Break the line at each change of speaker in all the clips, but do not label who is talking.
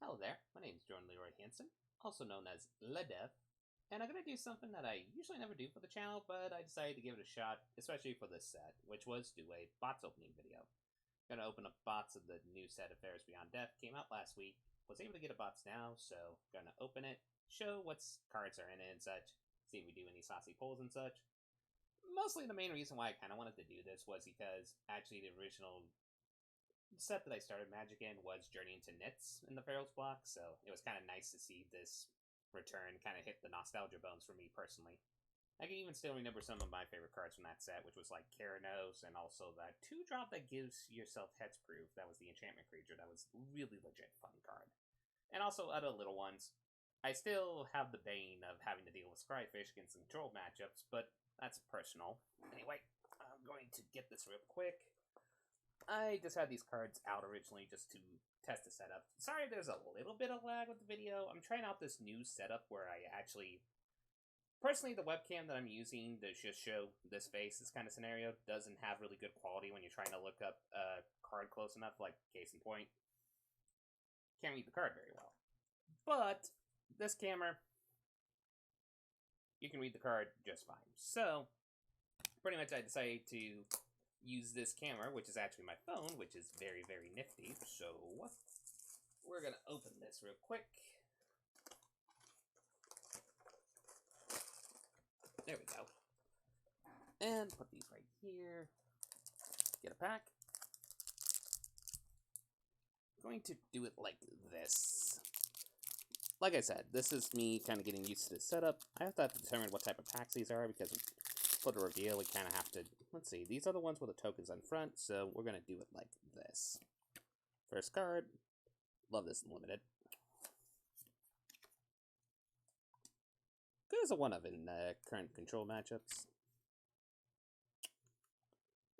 Hello there, my name is Jordan Leroy Hansen, also known as Ledev, and I'm going to do something that I usually never do for the channel, but I decided to give it a shot, especially for this set, which was do a bots opening video. Going to open up bots of the new set of Theros Beyond Death, came out last week, was able to get a bots now, so going to open it, show what cards are in it and such, see if we do any saucy pulls and such. Mostly the main reason why I kind of wanted to do this was because actually the original set that I started Magic in was Journey into Knits in the Theros block, so it was kind of nice to see this return kind of hit the nostalgia bones for me personally. I can even still remember some of my favorite cards from that set, which was like Keranos and also that 2-drop that gives yourself Hexproof. That was the enchantment creature. That was really legit fun card. And also other little ones. I still have the bane of having to deal with Scryfish against some control matchups, but that's personal. Anyway, I'm going to get this real quick. I just had these cards out originally just to test the setup. Sorry there's a little bit of lag with the video. I'm trying out this new setup where I actually... Personally, the webcam that I'm using to just show this face, this kind of scenario, doesn't have really good quality when you're trying to look up a card close enough, like case in point. Can't read the card very well. But this camera, you can read the card just fine. So, pretty much I decided to use this camera, which is actually my phone, which is very, very nifty. So, we're going to open this real quick. There we go. And put these right here. Get a pack. I'm going to do it like this. Like I said, this is me kind of getting used to the setup. I have to determine what type of packs these are because for the reveal, we kind of have to... Let's see, these are the ones with the tokens on front, so we're going to do it like this. First card. Love this limited. Good as a one-of in current control matchups.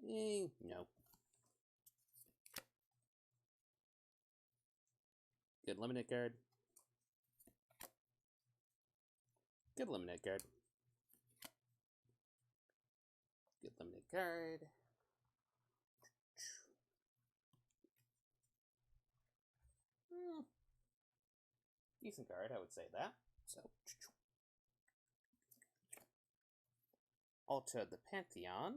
No. Good limited card. Good limited card. Good limited card. Decent card, I would say that. So, Alter the Pantheon.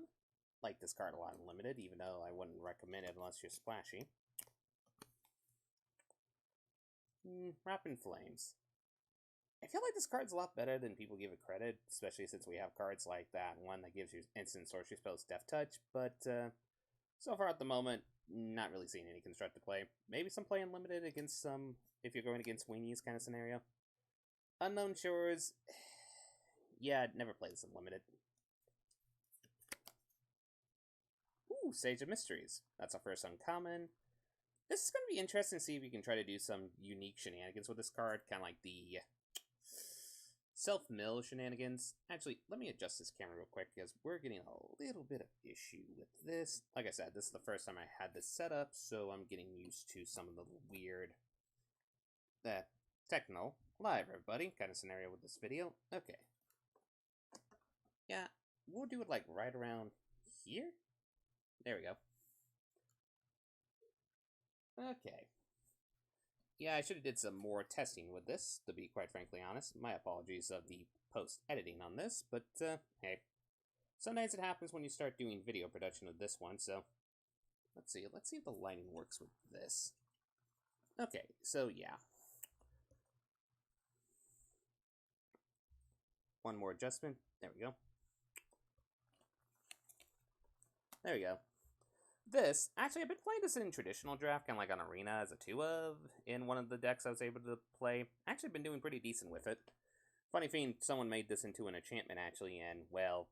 Like this card a lot in limited, even though I wouldn't recommend it unless you're splashy. Rapid Flames. I feel like this card's a lot better than people give it credit, especially since we have cards like that one that gives you instant sorcery spells Death Touch, but so far at the moment, not really seeing any constructed play. Maybe some play in limited against some, if you're going against Weenies kind of scenario. Unknown Shores, yeah, never played this in limited. Ooh, Sage of Mysteries. That's our first uncommon. This is going to be interesting to see if we can try to do some unique shenanigans with this card, kind of like the self-mill shenanigans. Actually, let me adjust this camera real quick because we're getting a little bit of issue with this. Like I said, this is the first time I had this set up, so I'm getting used to some of the weird techno live, everybody, kind of scenario with this video. Okay. Yeah, we'll do it like right around here. There we go. Okay. Yeah, I should have did some more testing with this, to be quite frankly honest. My apologies of the post-editing on this, but, hey. Sometimes it happens when you start doing video production of this one, so... Let's see if the lighting works with this. Okay, so yeah. One more adjustment. There we go. There we go. This, actually, I've been playing this in traditional draft, kind of like on Arena as a 2-of, in one of the decks I was able to play. Actually, been doing pretty decent with it. Funny thing, someone made this into an enchantment, actually, and, well,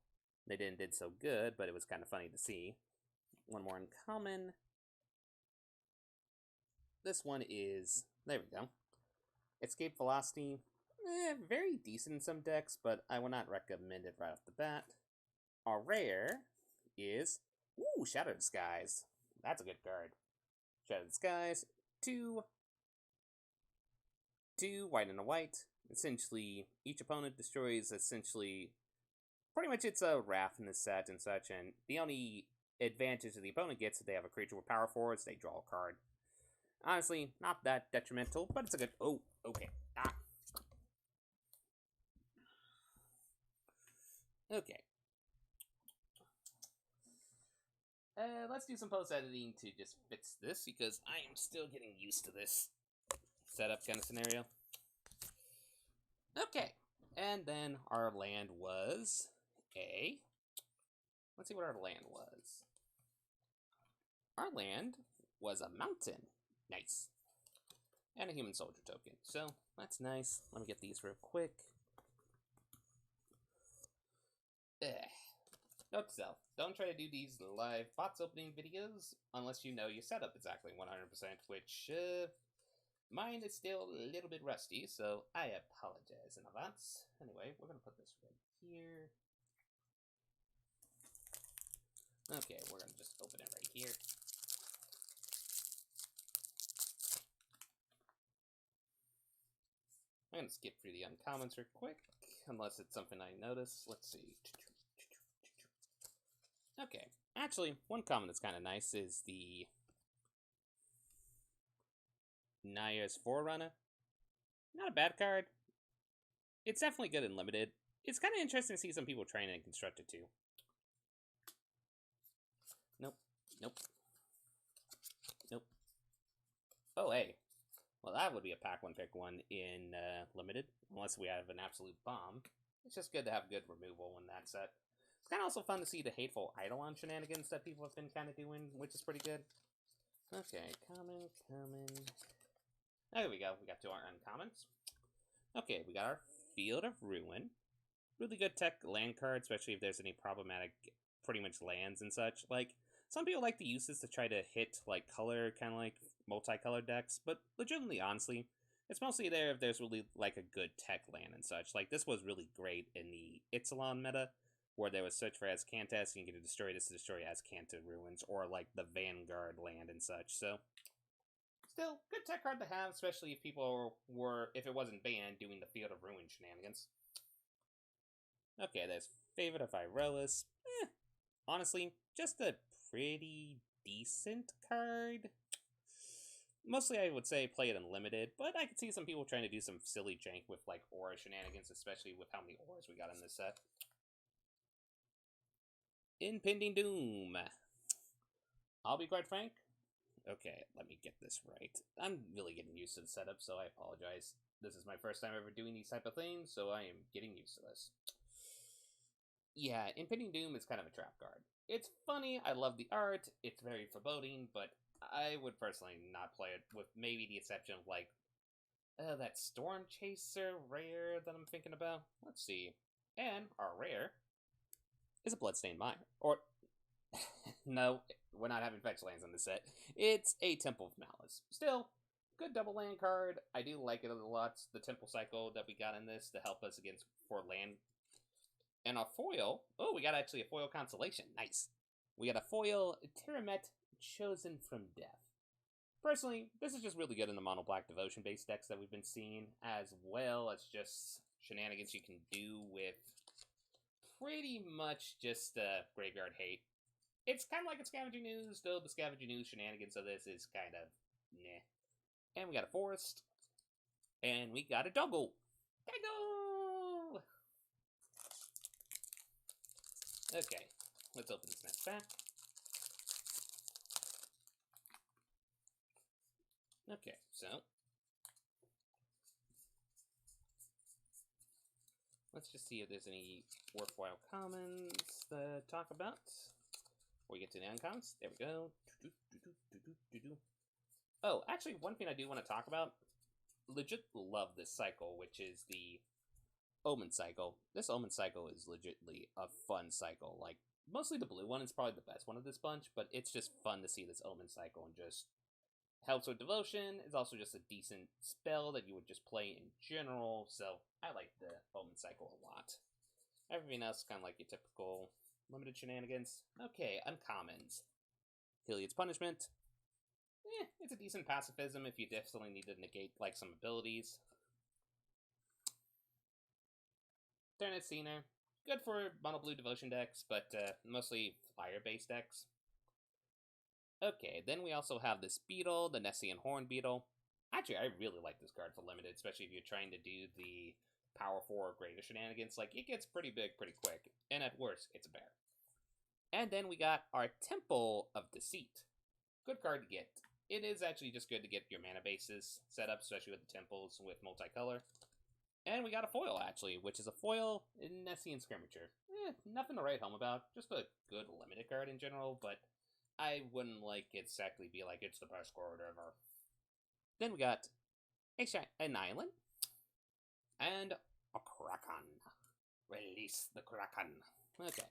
they did so good, but it was kind of funny to see. One more uncommon. This one is, there we go. Escape Velocity. Very decent in some decks, but I will not recommend it right off the bat. Our rare is... Ooh, Shattered Skies. That's a good card. Shattered Skies. 2 white and a white. Essentially, each opponent destroys essentially... Pretty much it's a Wrath in this set and such, and the only advantage that the opponent gets if they have a creature with power forwards, they draw a card. Honestly, not that detrimental, but it's a good... Oh, okay. Ah. Okay. Let's do some post-editing to just fix this, because I am still getting used to this setup kind of scenario. Okay. And then our land was a... Let's see what our land was. Our land was a mountain. Nice. And a human soldier token. So, that's nice. Let me get these real quick. Note to self, don't try to do these live bots opening videos unless you know your setup exactly 100%, which, mine is still a little bit rusty, so I apologize in advance. Anyway, we're gonna put this right here. Okay, we're gonna just open it right here. I'm gonna skip through the uncommons real quick, unless it's something I notice. Let's see. Okay, actually, one common that's kind of nice is the Naya's Forerunner. Not a bad card. It's definitely good and limited. It's kind of interesting to see some people trying and construct it too. Nope. Nope. Nope. Oh, hey. Well, that would be a pack one, pick one in limited, unless we have an absolute bomb. It's just good to have good removal in that set. It's kind of also fun to see the hateful Eidolon shenanigans that people have been kind of doing, which is pretty good. Okay, common. There we go. We got to our uncommons. Okay, we got our Field of Ruin. Really good tech land card, especially if there's any problematic, pretty much lands and such. Like, some people like to use this to try to hit, like, color, kind of like multicolored decks, but legitimately, honestly, it's mostly there if there's really, like, a good tech land and such. Like, this was really great in the Ixalan meta, where there was search for Azcanta, and you can destroy this to destroy Azcanta ruins, or, like, the Vanguard land and such, so... Still, good tech card to have, especially if people were, if it wasn't banned, doing the Field of Ruin shenanigans. Okay, there's Favorite of Irelis. Honestly, just a pretty decent card. Mostly, I would say play it unlimited, but I could see some people trying to do some silly jank with, like, aura shenanigans, especially with how many auras we got in this set. Impending Doom. I'll be quite frank. Okay, let me get this right. I'm really getting used to the setup, so I apologize. This is my first time ever doing these type of things, so I am getting used to this. Yeah, Impending Doom is kind of a trap card. It's funny, I love the art, it's very foreboding, but I would personally not play it, with maybe the exception of, like, that Storm Chaser rare that I'm thinking about. Let's see. And our rare is a Bloodstained Mire. Or, no, we're not having fetch lands on this set. It's a Temple of Malice. Still, good double land card. I do like it a lot. The Temple Cycle that we got in this to help us against for land. And our foil, oh, we got actually a foil constellation. Nice. We got a foil Tiramet Chosen from Death. Personally, this is just really good in the mono black devotion based decks that we've been seeing, as well as just shenanigans you can do with pretty much just graveyard hate. It's kind of like a Scavenging Ooze, though the Scavenging Ooze shenanigans of this is kind of meh. And we got a forest, and we got a doggo. Doggo! Okay, let's open this next pack. Okay, so let's just see if there's any worthwhile commons to talk about before we get to the uncommons. There we go. Oh, actually, one thing I do want to talk about. Legit love this cycle, which is the Omen cycle. This Omen cycle is legitimately a fun cycle. Like, mostly the blue one is probably the best one of this bunch, but it's just fun to see this Omen cycle and just helps with devotion. It's also just a decent spell that you would just play in general, so I like the Omen cycle a lot. Everything else is kind of like your typical limited shenanigans. Okay, uncommons. Heliod's Punishment. It's a decent pacifism if you definitely need to negate, like, some abilities. Ternet Scener. Good for mono blue devotion decks, but mostly flyer-based decks. Okay, then we also have this beetle, the Nessian Horn Beetle. Actually, I really like this card for limited, especially if you're trying to do the Power 4 or greater shenanigans. Like, it gets pretty big pretty quick, and at worst, it's a bear. And then we got our Temple of Deceit. Good card to get. It is actually just good to get your mana bases set up, especially with the temples with multicolor. And we got a foil, actually, which is a foil in Nessian Skirmisher. Nothing to write home about. Just a good limited card in general, but I wouldn't like exactly be like, it's the best card ever. Then we got an island and a Kraken. Release the Kraken. Okay.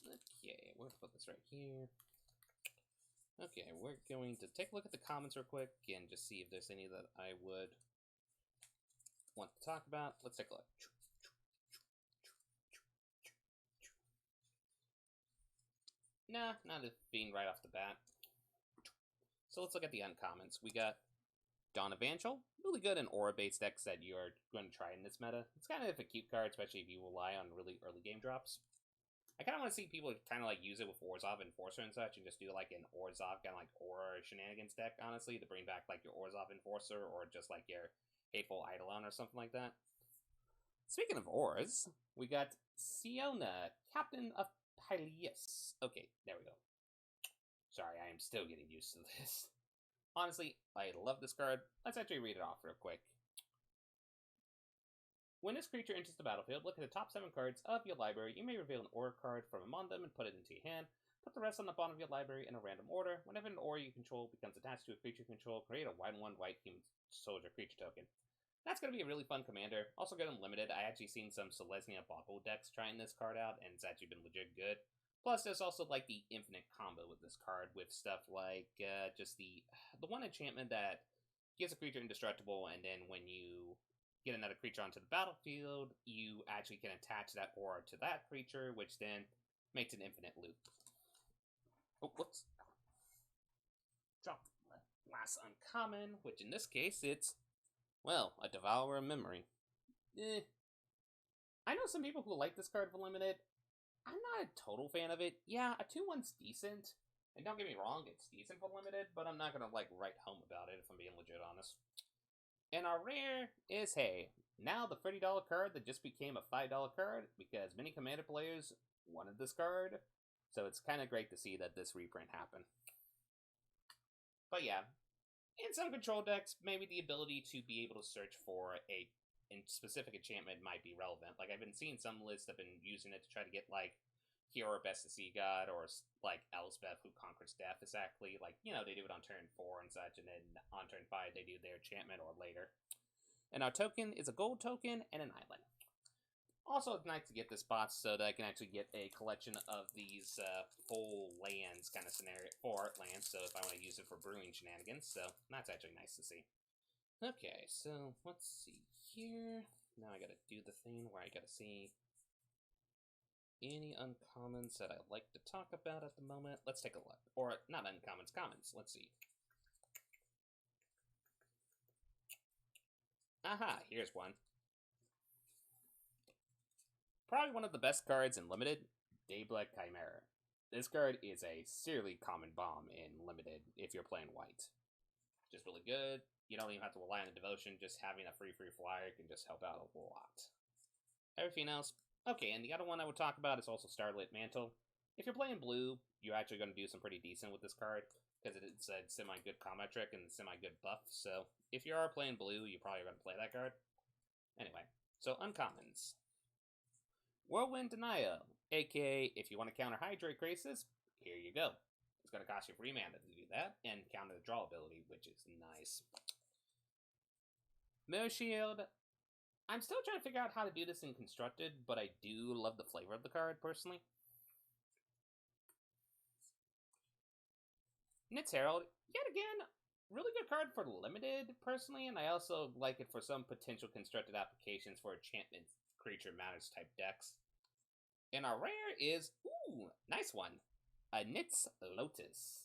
Okay, we're going to put this right here. Okay, we're going to take a look at the comments real quick and just see if there's any that I would want to talk about. Let's take a look. Nah, not a fiend right off the bat. So let's look at the uncommons. We got Dawn Evangel, really good in aura-based decks that you are going to try in this meta. It's kind of a cute card, especially if you rely on really early game drops. I kind of want to see people kind of like use it with Orzhov Enforcer and such, and just do like an Orzhov kind of like aura shenanigans deck, honestly, to bring back like your Orzhov Enforcer or just like your Hateful Eidolon or something like that. Speaking of auras, we got Siona, Captain of Pyleus. Okay, there we go. Sorry, I am still getting used to this. Honestly, I love this card. Let's actually read it off real quick. When this creature enters the battlefield, look at the top 7 cards of your library. You may reveal an aura card from among them and put it into your hand. Put the rest on the bottom of your library in a random order. Whenever an aura you control becomes attached to a creature you control, create a 1/1 white human soldier creature token. That's going to be a really fun commander. Also good and limited. I actually seen some Selesnya Bottle decks trying this card out, and it's actually been legit good. Plus, there's also like the infinite combo with this card, with stuff like just the one enchantment that gives a creature indestructible, and then when you get another creature onto the battlefield, you actually can attach that aura to that creature, which then makes an infinite loop. Oh, whoops. Drop the last uncommon, which in this case it's, well, a Devourer of Memory. I know some people who like this card for limited. I'm not a total fan of it. Yeah, a 2/1's decent. And don't get me wrong, it's decent for limited, but I'm not gonna like write home about it if I'm being legit honest. And our rare is, hey, now the $30 card that just became a $5 card because many commander players wanted this card. So it's kind of great to see that this reprint happened. But yeah, in some control decks, maybe the ability to be able to search for a specific enchantment might be relevant. Like, I've been seeing some lists that have been using it to try to get, like, Hero Best to See God, or, like, Elspeth Who Conquers Death, exactly. Like, you know, they do it on turn 4 and such, and then on turn 5 they do their enchantment or later. And our token is a gold token and an island. Also, it's nice to get this box so that I can actually get a collection of these full lands kind of scenario, full art lands, so if I want to use it for brewing shenanigans, so that's actually nice to see. Okay, so let's see here. Now I gotta do the thing where I gotta see any uncommons that I'd like to talk about at the moment. Let's take a look. Or, not uncommons, commons. Let's see. Aha, here's one. Probably one of the best cards in Limited, Dayblack Chimera. This card is a seriously common bomb in Limited if you're playing white. Just really good. You don't even have to rely on the devotion. Just having a free flyer can just help out a lot. Everything else, okay, and the other one I would talk about is also Starlit Mantle. If you're playing blue, you're actually going to do some pretty decent with this card, because it's a semi-good combat trick and semi-good buff, so if you are playing blue, you're probably going to play that card. Anyway, so uncommons. Whirlwind Denial, aka if you want to counter Hydrate Crisis, here you go. It's going to cost you 3 mana to do that, and counter the draw ability, which is nice. Mirror Shield. I'm still trying to figure out how to do this in Constructed, but I do love the flavor of the card, personally. Nit's Herald, yet again, really good card for Limited, personally, and I also like it for some potential Constructed applications for enchantment creature matters type decks. And our rare is, ooh, nice one, a Nit's Lotus.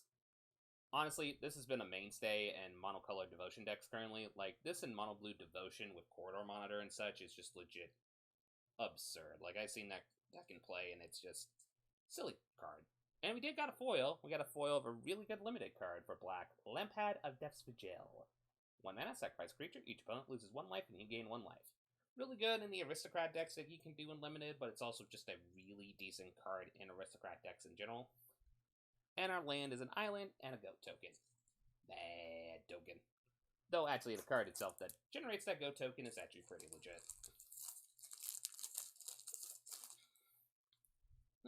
Honestly, this has been a mainstay in monocolored Devotion decks currently. Like, this in mono blue Devotion with Corridor Monitor and such is just legit absurd. Like, I've seen that that can play, and it's just silly card. And we did got a foil. We got a foil of a really good limited card for black. Lampad of Death's Vigil. 1 mana, sacrifice creature. Each opponent loses 1 life, and you gain 1 life. Really good in the Aristocrat decks that you can do in limited, but it's also just a really decent card in Aristocrat decks in general. And our land is an island and a goat token. Bad token. Though actually the card itself that generates that goat token is actually pretty legit.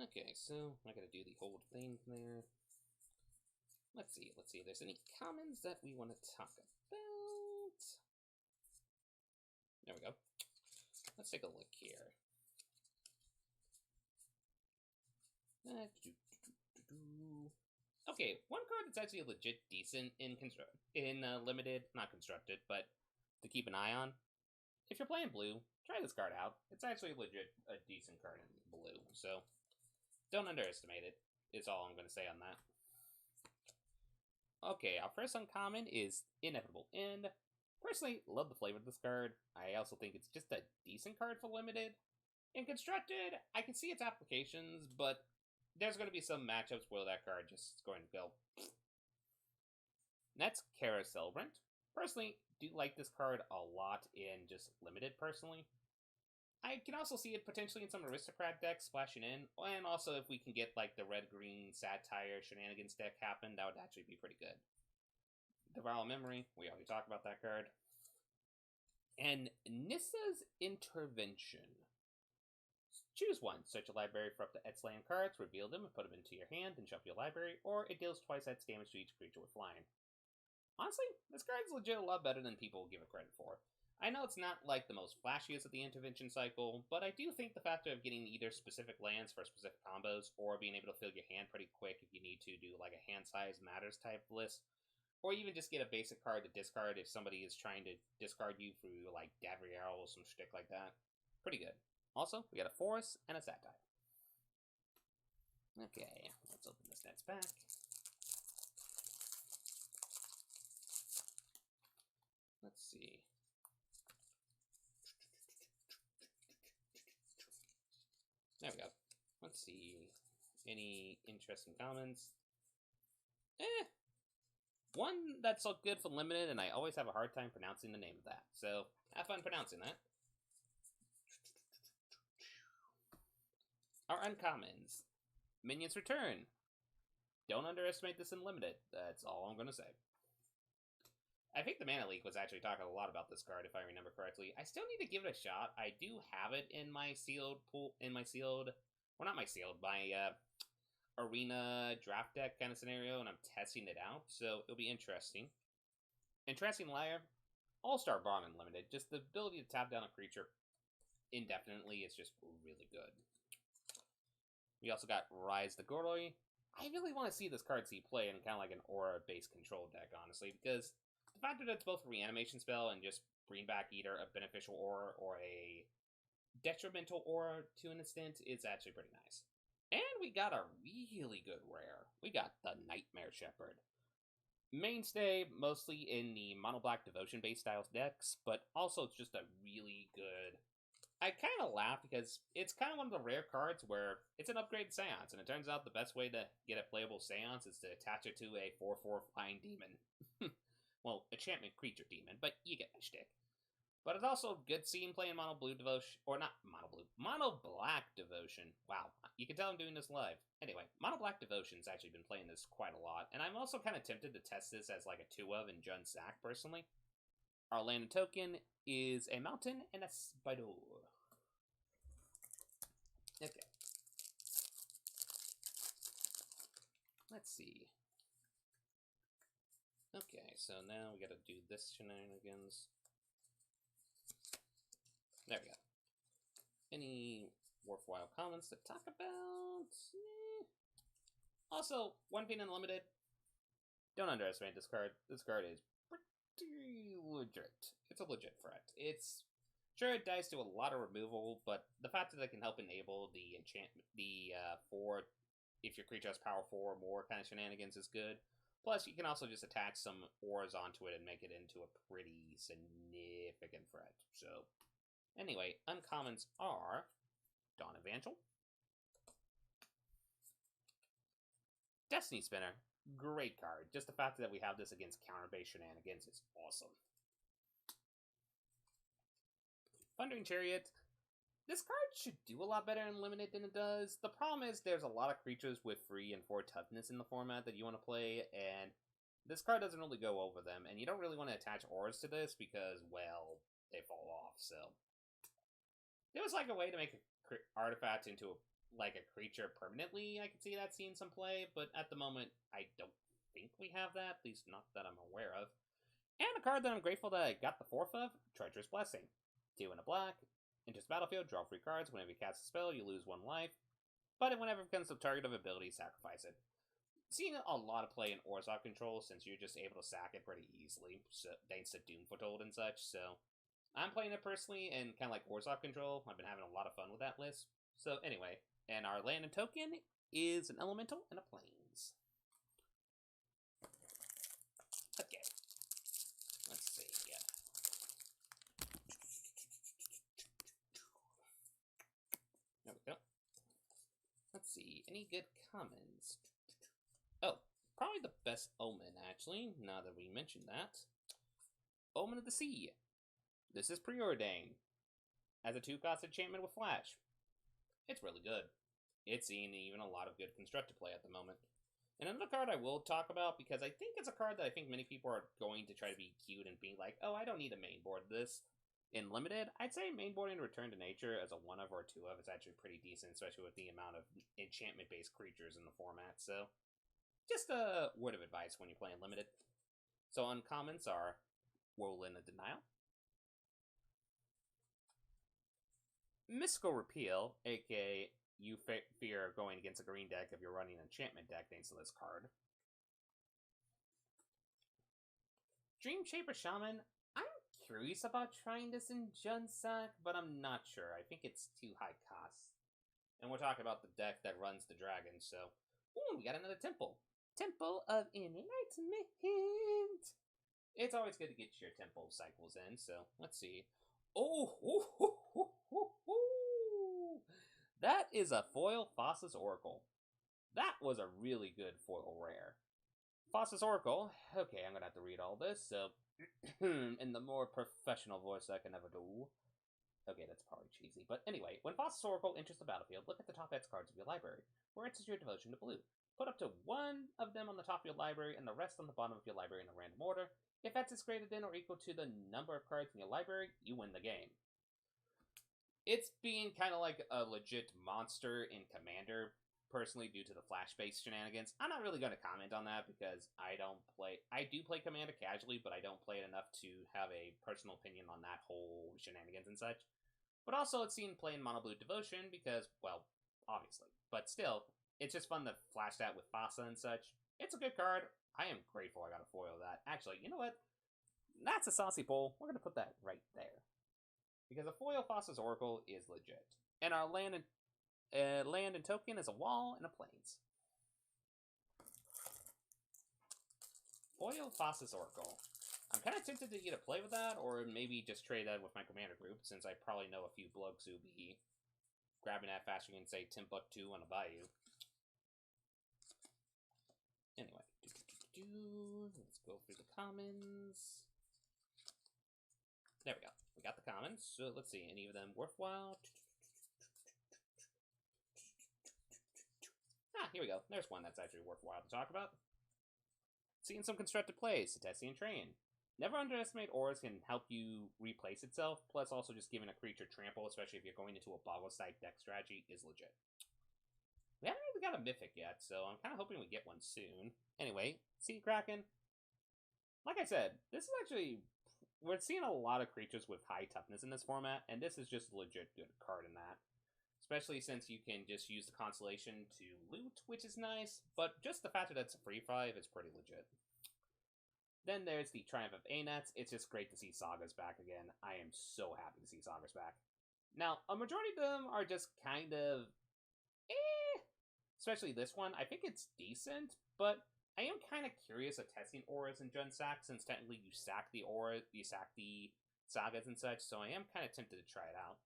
Okay, so I gotta do the whole thing there. Let's see if there's any commons that we want to talk about. There we go. Let's take a look here. Okay, one card that's actually legit decent in limited, not constructed, but to keep an eye on. If you're playing blue, try this card out. It's actually legit a decent card in blue, so don't underestimate it, is all I'm going to say on that. Okay, our first uncommon is Inevitable End. Personally, love the flavor of this card. I also think it's just a decent card for limited. In constructed, I can see its applications, but there's going to be some matchups where that card just is going to go. Next, Kara Celebrant. Personally, do like this card a lot in just limited, personally. I can also see it potentially in some Aristocrat decks splashing in, and also if we can get like the red-green Satire Shenanigans deck happen, that would actually be pretty good. Devour Memory, we already talked about that card. And Nissa's Intervention. Choose one. Search a library for up to X land cards, reveal them, and put them into your hand, and shuffle your library, or it deals twice X damage to each creature with flying. Honestly, this card's legit a lot better than people give it credit for. I know it's not like the most flashiest of the intervention cycle, but I do think the factor of getting either specific lands for specific combos, or being able to fill your hand pretty quick if you need to do like a hand size matters type list, or even just get a basic card to discard if somebody is trying to discard you through like Davriel or some shtick like that. Pretty good. Also, we got a Forest and a Satire. Okay, let's open this next pack. Let's see. There we go. Let's see. Any interesting comments? One that's so good for limited, and I always have a hard time pronouncing the name of that. So, have fun pronouncing that. Our uncommons. Minions Return. Don't underestimate this in limited. That's all I'm going to say. I think the Mana Leak was actually talking a lot about this card, if I remember correctly. I still need to give it a shot. I do have it in my sealed pool, well, not my sealed, my arena draft deck kind of scenario, and I'm testing it out, so it'll be interesting. Interesting Liar. All-Star Bomb in limited. Just the ability to tap down a creature indefinitely is just really good. We also got Rise the Goroi. I really want to see this card see play in kind of like an aura-based control deck, honestly, because the fact that it's both a reanimation spell and just bring back either a beneficial aura or a detrimental aura to an extent is actually pretty nice. And we got a really good rare. We got the Nightmare Shepherd. Mainstay mostly in the mono-black devotion-based styles decks, but also it's just a really good... I kind of laugh because it's kind of one of the rare cards where it's an upgraded Seance, and it turns out the best way to get a playable Seance is to attach it to a 4/4 flying demon. Well, enchantment creature demon, but you get my shtick. But it's also good seeing playing mono blue devotion, or not mono blue, mono black devotion. Wow, you can tell I'm doing this live. Anyway, mono black devotion's actually been playing this quite a lot, and I'm also kind of tempted to test this as like a 2-of in Jund Sack personally. Our land and token is a mountain and a spider. Okay. Let's see. Okay, so now we gotta do this shenanigans. There we go. Any worthwhile comments to talk about? Also, one thing unlimited. Don't underestimate this card. This card is pretty legit. It's a legit threat. It's sure it dies to a lot of removal, but the fact that it can help enable the enchantment, for if your creature has power 4 or more kind of shenanigans is good. Plus, you can also just attach some auras onto it and make it into a pretty significant threat. So, anyway, uncommons are Dawn Evangel, Destiny Spinner, great card. Just the fact that we have this against counter-based shenanigans is awesome. Thundering Chariot. This card should do a lot better in Limited than it does. The problem is there's a lot of creatures with 3 and 4 toughness in the format that you want to play, and this card doesn't really go over them, and you don't really want to attach auras to this because, well, they fall off, so. There was like a way to make an artifact into a creature permanently. I could see that seeing some play, but at the moment, I don't think we have that, at least not that I'm aware of. And a card that I'm grateful that I got the 4th of, Treacherous Blessing. 2 and a black. Enters battlefield, draw 3 cards. Whenever you cast a spell, you lose 1 life. But whenever it becomes the target of ability, sacrifice it. Seeing a lot of play in Orzhov control since you're just able to sack it pretty easily, so, thanks to Doom Foretold and such, so I'm playing it personally and kind of like Orzhov control. I've been having a lot of fun with that list. So anyway, and our land and token is an elemental and a plains. Okay. Let's see. There we go. Let's see. Any good commons? Oh, probably the best Omen, actually, now that we mentioned that. Omen of the Sea. This is preordained. As a 2-cost enchantment with flash. It's really good. It's seeing even a lot of good constructed play at the moment. And another card I will talk about, because I think it's a card that I think many people are going to try to be cute and be like, oh, I don't need to mainboard this. In Limited, I'd say mainboarding Return to Nature as a 1 of or 2 of is actually pretty decent, especially with the amount of enchantment-based creatures in the format, so just a word of advice when you're playing Limited. So uncommons are Whirlwind of Denial, Mystical Repeal, aka you fear going against a green deck if you're running an enchantment deck thanks to this card. Dream Shaper Shaman. I'm curious about trying this in Junsac, but I'm not sure. I think it's too high cost. And we're talking about the deck that runs the dragon, so. Ooh, we got another temple. Temple of Enlightenment. It's always good to get your temple cycles in, so let's see. Oh, that is a foil Thassa's Oracle. That was a really good foil rare. Thassa's Oracle. Okay, I'm gonna have to read all this, so in the more professional voice I can ever do. Okay, that's probably cheesy, but anyway, when Thassa's Oracle enters the battlefield, look at the top X cards of your library, where enters your devotion to blue. Put up to 1 of them on the top of your library and the rest on the bottom of your library in a random order. If X is greater than or equal to the number of cards in your library, you win the game. It's being kind of like a legit monster in Commander, personally, due to the flash-based shenanigans. I'm not really going to comment on that because I do play Commander casually, but I don't play it enough to have a personal opinion on that whole shenanigans and such. But also, it's seen play in Mono Blue Devotion because, well, obviously. But still, it's just fun to flash that with Thassa and such. It's a good card. I am grateful I got a foil of that. Actually, you know what? That's a saucy poll. We're going to put that right there. Because a foil Thassa's Oracle is legit. And our land and token is a wall and a plains. Foil Thassa's Oracle. I'm kind of tempted to either play with that or maybe just trade that with my commander group, since I probably know a few blokes who'll be grabbing that faster than, say, Timbuktu on a bayou. Anyway, let's go through the commons. There we go. We got the commons. So let's see, any of them worthwhile? Ah, here we go. There's one that's actually worthwhile to talk about. Seeing some constructed plays, Setesian Train. Never underestimate auras can help you replace itself, plus also just giving a creature trample, especially if you're going into a Boggle-type deck strategy, is legit. We haven't even got a Mythic yet, so I'm kind of hoping we get one soon. Anyway, Sea Kraken. Like I said, this is actually... We're seeing a lot of creatures with high toughness in this format, and this is just a legit good card in that. Especially since you can just use the Constellation to loot, which is nice, but just the fact that it's a free 5 is pretty legit. Then there's the Triumph of Anets. It's just great to see Sagas back again. I am so happy to see Sagas back. Now, a majority of them are just kind of... Especially this one. I think it's decent, but I am kind of curious of testing auras in Junsac, since technically you sack the aura, you sack the Sagas and such, so I am kind of tempted to try it out.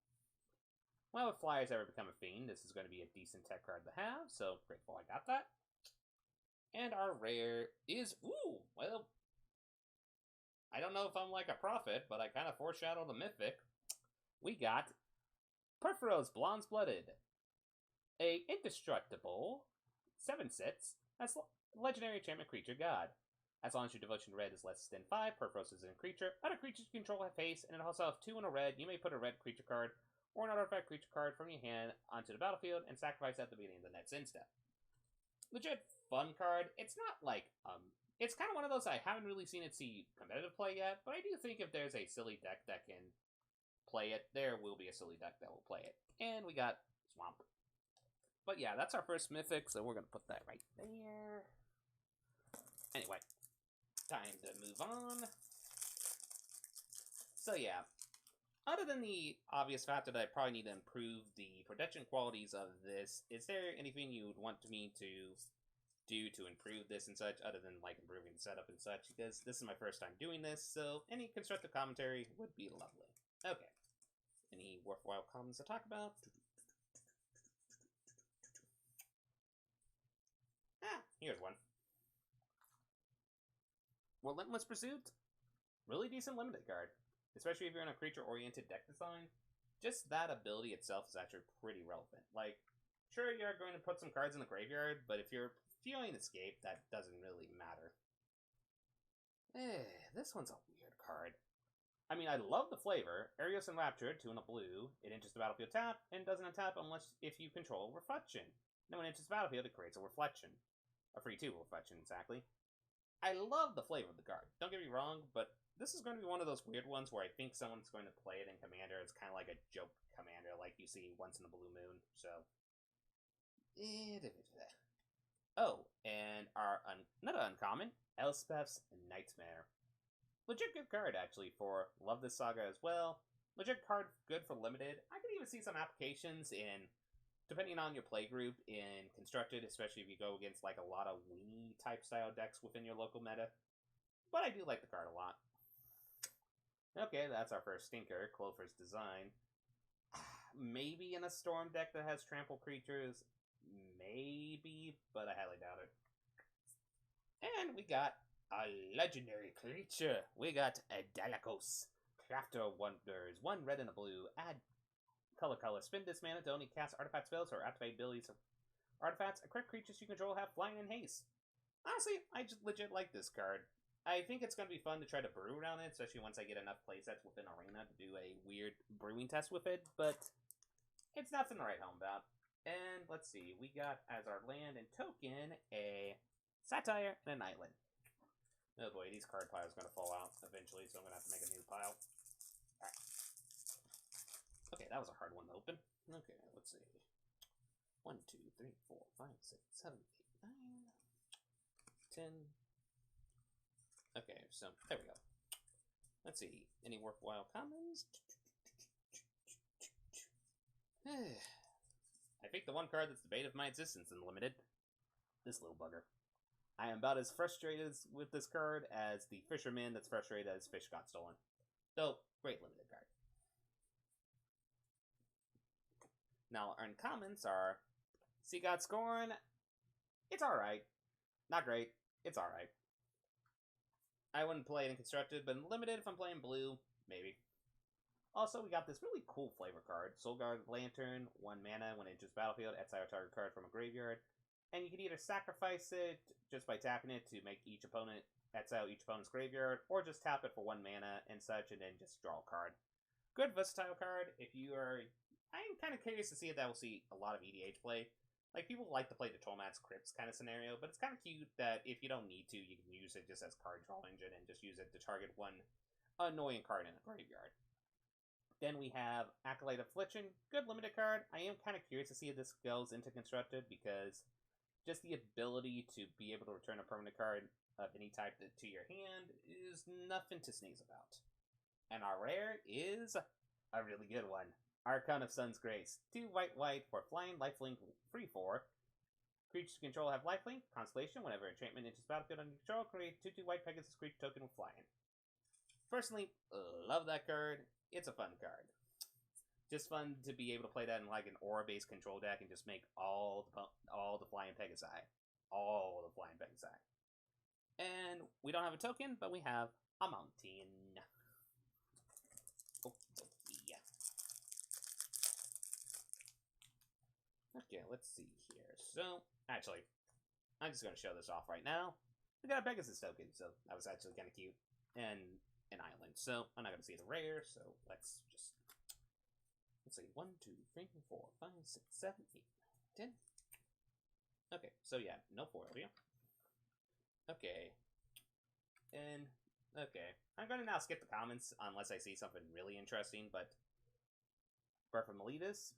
Well, if Flyers ever become a fiend, this is going to be a decent tech card to have, so grateful I got that. And our rare is, ooh, well, I don't know if I'm like a prophet, but I kind of foreshadowed a mythic. We got Theros Blonde Blooded, a indestructible 7/6. That's legendary enchantment creature god. As long as your devotion to red is less than 5, Perforos is a creature. Other creatures you control have haste, and it also has 2 in a red. You may put a red creature card or an artifact creature card from your hand onto the battlefield and sacrifice at the beginning of the next end step. Legit fun card. It's not like, it's kind of one of those I haven't really seen it see competitive play yet, but I do think if there's a silly deck that can play it, there will be a silly deck that will play it. And we got Swamp. But yeah, that's our first mythic, so we're going to put that right there. Anyway, time to move on. So yeah, other than the obvious factor that I probably need to improve the protection qualities of this, is there anything you would want me to do to improve this and such, other than like improving the setup and such? Because this is my first time doing this, so any constructive commentary would be lovely. Okay. Any worthwhile comments to talk about? Here's one. Relentless Pursuit. Really decent limited card. Especially if you're in a creature-oriented deck design. Just that ability itself is actually pretty relevant. Like, sure, you're going to put some cards in the graveyard, but if you're feeling escape, that doesn't really matter. This one's a weird card. I mean, I love the flavor. Arios Enraptured, 2 and a blue. It enters the battlefield tap, and doesn't untap unless if you control Reflection. Then when it enters the battlefield, it creates a Reflection. A free 2 Reflection, exactly. I love the flavor of the card. Don't get me wrong, but this is going to be one of those weird ones where I think someone's going to play it in Commander. It's kind of like a joke Commander, like you see once in a blue moon, so... Oh, and our another uncommon, Elspeth's Nightmare. Legit good card, actually, for Love This Saga as well. Legit card good for limited. I could even see some applications in, depending on your play group, in Constructed, especially if you go against like a lot of weenie type style decks within your local meta. But I do like the card a lot. Okay, that's our first stinker, Clover's Design. Maybe in a Storm deck that has trample creatures. Maybe, but I highly doubt it. And we got a legendary creature. We got a Dalakos. Crafter Wonders. 1 red and a blue. Add color. Spend this mana to only cast artifact spells or activate abilities of artifacts. Equipped creatures you control have flying and haste. Honestly, I just legit like this card. I think it's going to be fun to try to brew around it, especially once I get enough playsets within Arena to do a weird brewing test with it, but it's nothing to write home about. And let's see, we got as our land and token a Satire and an Island. Oh boy, these card piles are going to fall out eventually, so I'm going to have to make a new pile. Alright. Okay, that was a hard one to open. Okay, let's see. 1, 2, 3, 4, 5, 6, 7, 8, 9, 10. Okay, so there we go. Let's see. Any worthwhile comments? I think the one card that's the bane of my existence in Limited. This little bugger. I am about as frustrated with this card as the fisherman that's frustrated as fish got stolen. Though, great Limited card. Now, our uncommons are Sea God Scorn. It's alright. Not great. It's alright. I wouldn't play it in Constructed, but in Limited, if I'm playing blue, maybe. Also, we got this really cool flavor card. Soulguard Lantern, 1 mana. When it enters battlefield, exile a target card from a graveyard. And you can either sacrifice it just by tapping it to make each opponent exile each opponent's graveyard, or just tap it for 1 mana and such, and then just draw a card. Good versatile card. If you are... I'm kind of curious to see if that will see a lot of EDH play. Like, people like to play the Trollmat's Crypts kind of scenario, but it's kind of cute that if you don't need to, you can use it just as card draw engine and just use it to target 1 annoying card in a graveyard. Then we have Acolyte Affliction. Good limited card. I am kind of curious to see if this goes into Constructed, because just the ability to be able to return a permanent card of any type to your hand is nothing to sneeze about. And our rare is a really good one. Archon of Sun's Grace. 2 white for flying, lifelink, free 4. Creatures you control have lifelink, Constellation. Whenever enchantment enters battlefield under control, create 2/2 white Pegasus creature token with flying. Personally, love that card. It's a fun card. Just fun to be able to play that in like an aura-based control deck and just make all the flying Pegasi. all the Flying Bang Sack. And we don't have a token, but we have a mountain. Oh, yeah. Okay, let's see here. So, actually, I'm just going to show this off right now. We got a Pegasus token, so that was actually kind of cute. And an island, so I'm not going to see the rare, so let's see. 1, 2, 3, 4, 5, 6, 7, 8, 10. Okay, so yeah, no foil here. Okay. And, okay. I'm going to now skip the comments unless I see something really interesting, but Birth of Meletus,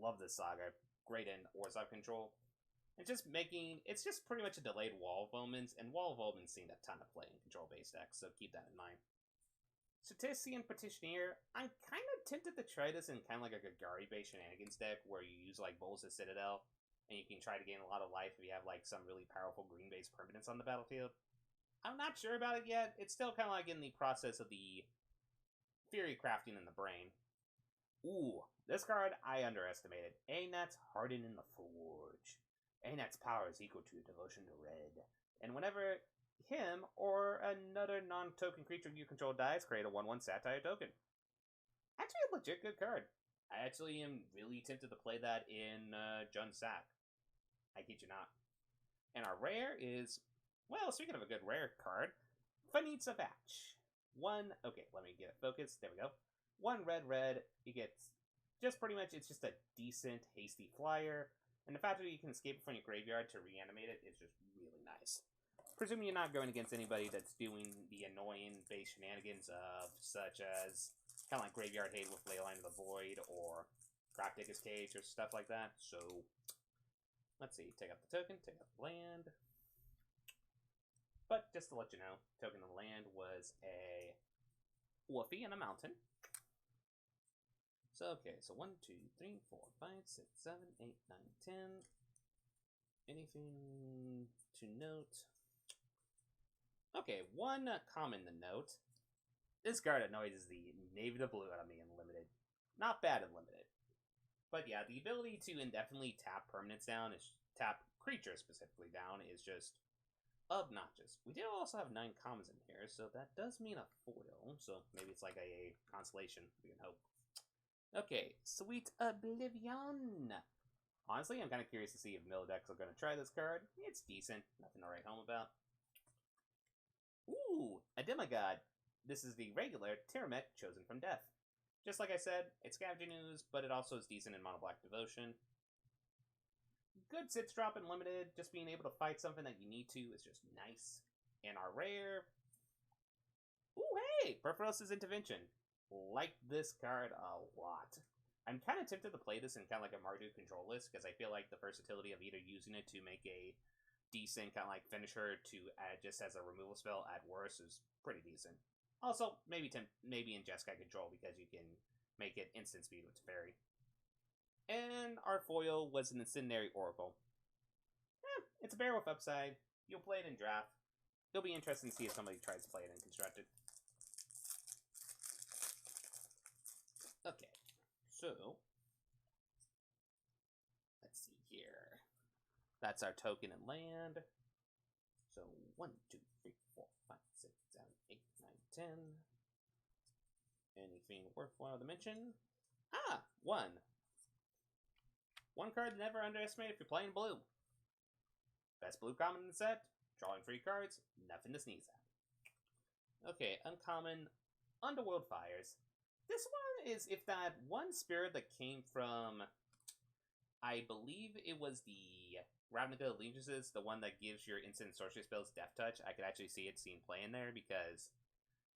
love this saga. Great in Orzhov control. And just it's just pretty much a delayed Wall of Omens, and Wall of Omens seen a ton of play in control-based decks, so keep that in mind. Statistician Petitioneer, I'm kind of tempted to try this in kind of like a Gagari-based shenanigans deck, where you use like Bowls of Citadel, and you can try to gain a lot of life if you have like some really powerful green-based permanents on the battlefield. I'm not sure about it yet. It's still kind of like in the process of the theory crafting in the brain. Ooh, this card I underestimated. Anat's Harden in the Forge. Anat's power is equal to devotion to red. And whenever him or another non-token creature you control dies, create a 1/1 satire token. Actually a legit good card. I actually am really tempted to play that in Jund Sack. I kid you not. And our rare is, well, speaking of a good rare card, Fanitza Batch. Okay, let me get it focused. There we go. 1 red. You get just pretty much, it's just a decent, hasty flyer. And the fact that you can escape it from your graveyard to reanimate it is just really nice. Presuming you're not going against anybody that's doing the annoying base shenanigans of such as kind of like Graveyard Hate with Leyline of the Void or Grapdigger's Cage or stuff like that. So, let's see. Take out the token, take out the land. But just to let you know, token of the land was a Woofy and a mountain. So, okay, so 1, 2, 3, 4, 5, 6, 7, 8, 9, 10. Anything to note? Okay, one common to note. This card annoys the navy to blue out of me in limited. Not bad in limited. But yeah, the ability to indefinitely tap permanents down, tap creatures specifically down, is just obnoxious. We do also have 9 commons in here, so that does mean a foil. So maybe it's like a constellation, we can hope. Okay, Sweet Oblivion. Honestly, I'm kind of curious to see if mill decks are going to try this card. It's decent, nothing to write home about. Ooh, a Demigod. This is the regular Tiramet Chosen from Death. Just like I said, it's Scavenging Ooze, but it also is decent in Mono Black Devotion. Good sits drop in limited, just being able to fight something that you need to is just nice. And our rare... Ooh, hey! Perforos's Intervention. Like this card a lot. I'm kind of tempted to play this in kind of like a Mardu control list, because I feel like the versatility of either using it to make a decent kind of like finisher to add just as a removal spell at worst is pretty decent. Also, maybe in Jeskai control, because you can make it instant speed with Teferi. And our foil was an Incendiary Oracle. It's a bear with upside. You'll play it in draft. It'll be interesting to see if somebody tries to play it in constructed. Okay, so let's see here. That's our token and land. So 1, 2, 3, 4, 5, 6, 7, 8, 9, 10. Anything worthwhile to mention? Ah, 1. One card never underestimate if you're playing blue. Best blue common in the set. Drawing 3 cards. Nothing to sneeze at. Okay, uncommon. Underworld Fires. This one is if that one spirit that came from, I believe it was the Ravnica Allegiances, the one that gives your instant sorcery spells Death Touch. I could actually see it seen play in there, because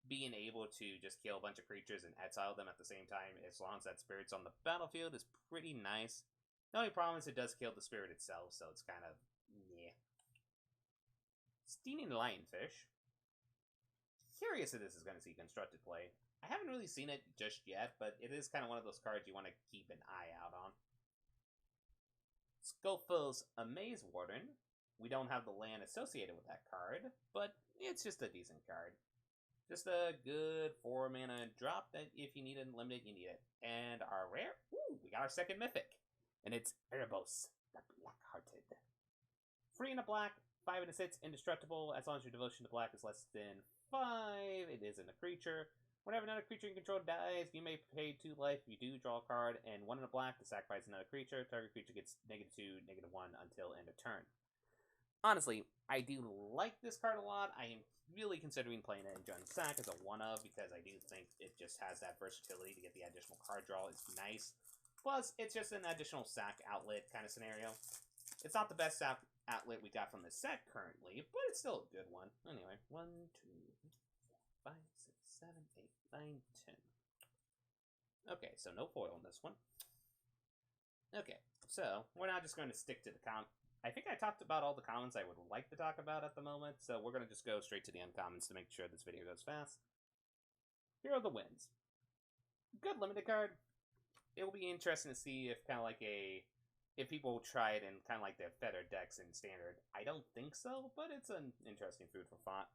being able to just kill a bunch of creatures and exile them at the same time, as long as that spirit's on the battlefield, is pretty nice. The only problem is it does kill the spirit itself, so it's kind of, yeah. Steaming Lionfish. Curious if this is going to see constructed play. I haven't really seen it just yet, but it is kind of one of those cards you want to keep an eye out on. Skullfill's Amaze Warden. We don't have the land associated with that card, but it's just a decent card. Just a good 4 mana drop that if you need it in limited, you need it. And our rare, ooh, we got our second mythic. And it's Erebos, the Black-Hearted. 3 and a black, 5 and a 6, indestructible. As long as your devotion to black is less than 5, it isn't a creature. Whenever another creature you control dies, you may pay 2 life. If you do, draw a card, and 1 in a black to sacrifice another creature. Target creature gets -2, -1 until end of turn. Honestly, I do like this card a lot. I am really considering playing it in Jund Sack as a one-of, because I do think it just has that versatility to get the additional card draw. It's nice. Plus, it's just an additional sack outlet kind of scenario. It's not the best sack outlet we got from the set currently, but it's still a good one. Anyway, 1, 2, 5, 6, 7, 8, 9, 10. Okay, so no foil in this one. Okay, so we're now just going to stick to the I think I talked about all the commons I would like to talk about at the moment, so we're going to just go straight to the uncommons to make sure this video goes fast. Here are the wins. Good limited card. It will be interesting to see if if people try it in kind of like the feather decks in standard. I don't think so, but it's an interesting food for thought.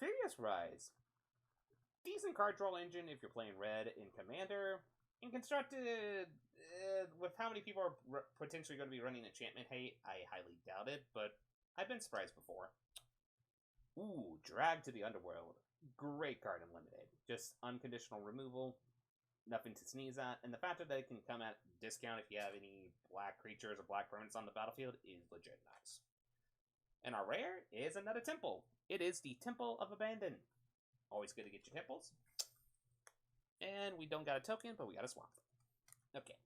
Theros Rise. Decent card draw engine if you're playing red in Commander. In Constructed, with how many people are potentially going to be running Enchantment Hate, I highly doubt it, but I've been surprised before. Ooh, Drag to the Underworld. Great card in Limited. Just unconditional removal, nothing to sneeze at, and the fact that it can come at discount if you have any black creatures or black permanents on the battlefield is legit nice. And our rare is another temple. It is the Temple of Abandon. Always good to get your temples. And we don't got a token, but we got a swamp. Okay.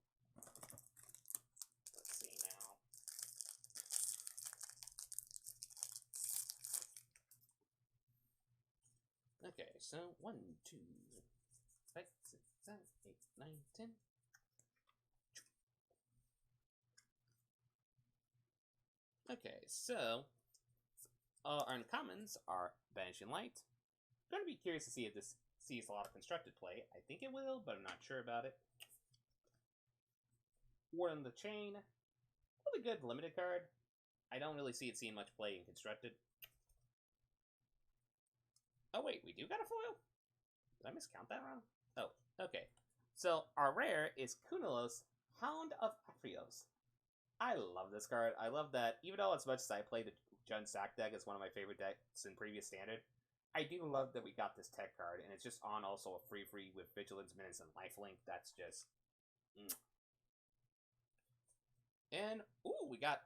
Let's see now. Okay, so 1, 2, 5, 6, 7, 8, 9, 10. Okay, so our uncommons are Banishing Light. I'm going to be curious to see if this sees a lot of constructed play. I think it will, but I'm not sure about it. War on the Chain. Really good limited card. I don't really see it seeing much play in constructed. Oh wait, we do got a foil? Did I miscount that wrong? Oh, okay. So our rare is Kunolos, Hound of Aphrios. I love this card. I love that, even though as much as I played the Jund Sack deck as one of my favorite decks in previous standard, I do love that we got this tech card, and it's just on also a free with Vigilance, Menace, and Lifelink. That's just... And, ooh, we got...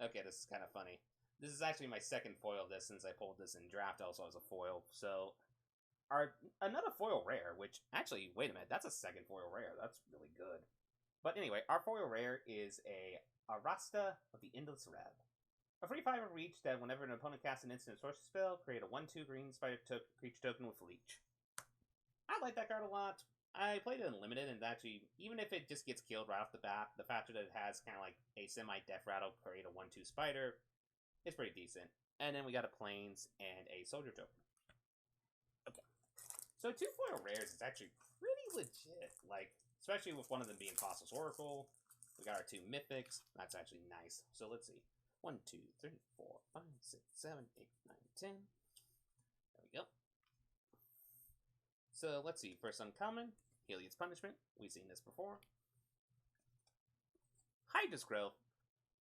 Okay, this is kind of funny. This is actually my second foil of this since I pulled this in draft also as a foil. So, another foil rare, which, actually, wait a minute, that's a second foil rare. That's really good. But anyway, our foil rare is a Arasta of the Endless Rev. A free 5 reach that whenever an opponent casts an instant sorcery spell, create a 1/2 green spider creature token with Leech. I like that card a lot. I played it in Limited, and actually, even if it just gets killed right off the bat, the fact that it has kind of like a semi-death rattle, create a 1/2 spider, is pretty decent. And then we got a Plains and a Soldier token. Okay. So 2 foil rares is actually pretty legit, like, especially with one of them being Fossil's Oracle. We got our 2 Mythics. That's actually nice. So let's see. 1, 2, 3, 4, 5, 6, 7, 8, 9, 10. There we go. So let's see. First uncommon, Heliod's Punishment. We've seen this before. Hydra's Growth.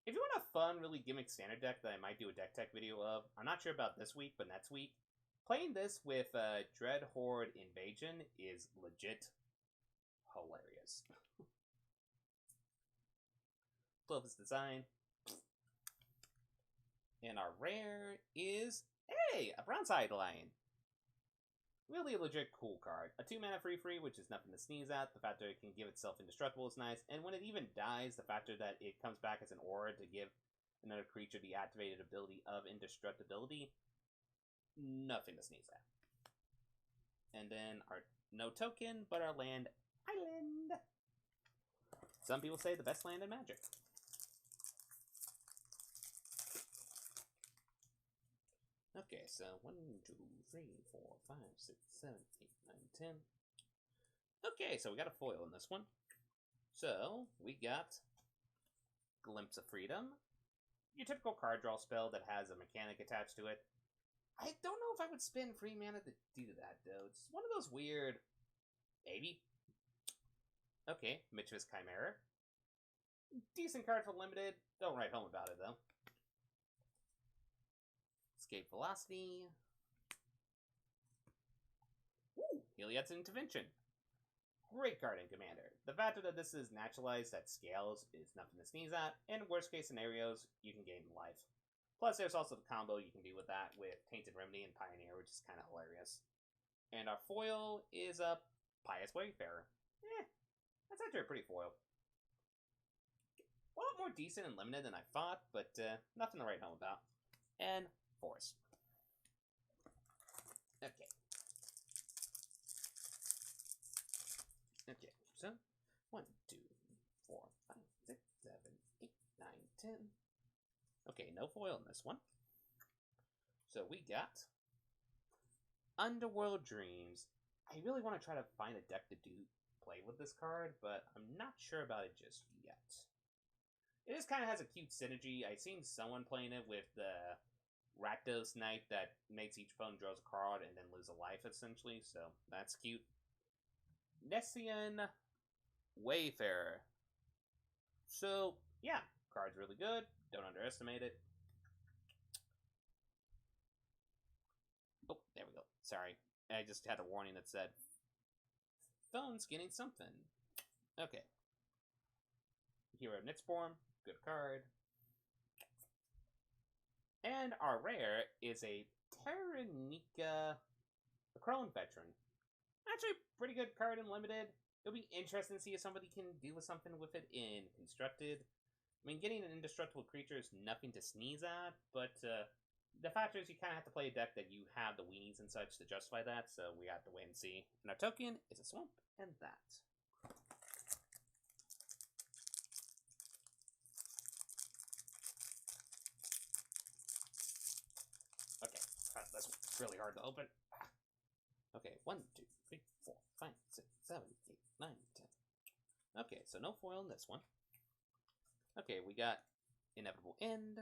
If you want a fun, really gimmick standard deck that I might do a deck tech video of, I'm not sure about this week, but next week, playing this with Dread Horde Invasion is legit hilarious. Love this design. And our rare is, hey, a Bronze-Eyed Lion. Really a legit cool card. A 2-mana free, which is nothing to sneeze at. The fact that it can give itself indestructible is nice. And when it even dies, the fact that it comes back as an aura to give another creature the activated ability of indestructibility, nothing to sneeze at. And then our no token, but our land, Island. Some people say the best land in Magic. Okay, so 1, 2, 3, 4, 5, 6, 7, 8, 9, 10. Okay, so we got a foil in this one. So, we got Glimpse of Freedom. Your typical card draw spell that has a mechanic attached to it. I don't know if I would spend free mana to do that, though. It's one of those weird... Maybe. Okay, Mitch's Chimera. Decent card for limited. Don't write home about it, though. Escape Velocity. Ooh, Heliod's Intervention. Great card in Commander. The fact that this is naturalized at scales is nothing to sneeze at, and worst case scenarios, you can gain life. Plus, there's also the combo you can do with that with Tainted Remedy and Pioneer, which is kind of hilarious. And our foil is a Pious Wayfarer. That's actually a pretty foil. A lot more decent and limited than I thought, but nothing to write home about. And Force. Okay. Okay, so 1, 2, 4, 5, 6, 7, 8, 9, 10. Okay, no foil in this one. So we got Underworld Dreams. I really want to try to find a deck to play with this card, but I'm not sure about it just yet. It just kind of has a cute synergy. I've seen someone playing it with the Rakdos Knight that makes each opponent draws a card and then lose a life, essentially, so that's cute. Nessian Wayfarer. So, yeah, card's really good. Don't underestimate it. Oh, there we go. Sorry. I just had a warning that said, phone's getting something. Okay. Hero Nitsborn. Good card. And our rare is a Terranica Crone Veteran. Actually, pretty good card in Limited. It'll be interesting to see if somebody can do something with it in Constructed. I mean, getting an indestructible creature is nothing to sneeze at, but the fact is you kind of have to play a deck that you have the weenies and such to justify that, so we have to wait and see. And our token is a Swamp, and that. Okay, that's really hard to open. Okay, 1, 2, 3, 4, 5, 6, 7, 8, 9, 10. Okay, so no foil in this one. Okay, we got Inevitable End.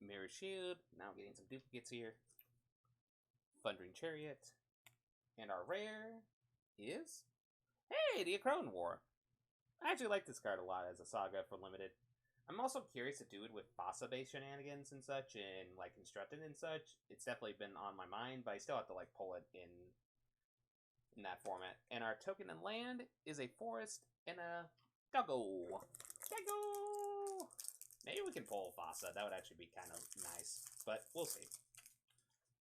Mirror Shield. Now getting some duplicates here. Thundering Chariot. And our rare is... Hey, the Acrone War. I actually like this card a lot as a saga for Limited. I'm also curious to do it with Bossa-based shenanigans and such, and like Constructed and such. It's definitely been on my mind, but I still have to like pull it in that format. And our token and land is a forest and a doggo. Doggo! Maybe we can pull Bossa. That would actually be kind of nice, but we'll see.